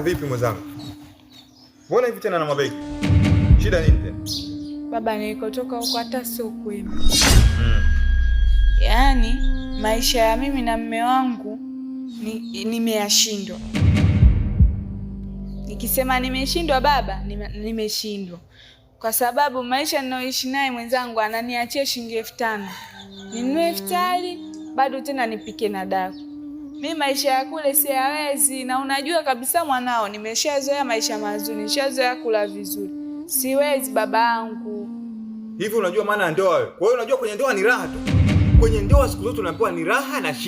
Vipi mwenzangu? Mbona hivi tena na mabegi? Shida nini tena? Baba, nilikotoka huko hata sio kwema. Yaani maisha ya mimi na mume wangu nimeyashindwa. Nikisema nimeshindwa baba, nimeshindwa. Kwa sababu maisha ninayoishi naye mwenzangu ananiachia shilingi 5,000. Ninunue iftari, bado tena nipike na daku. Mimi maisha ya kule siyawezi, na unajua kabisa mwanao nimeshazoea maisha mazuri, nishazoea kula vizuri. Siwezi babangu. Hivi unajua maana ya ndoa wewe? Kwa hiyo unajua kwenye ndoa ni raha tu. Kwenye ndoa siku zote unaambiwa ni raha na shida.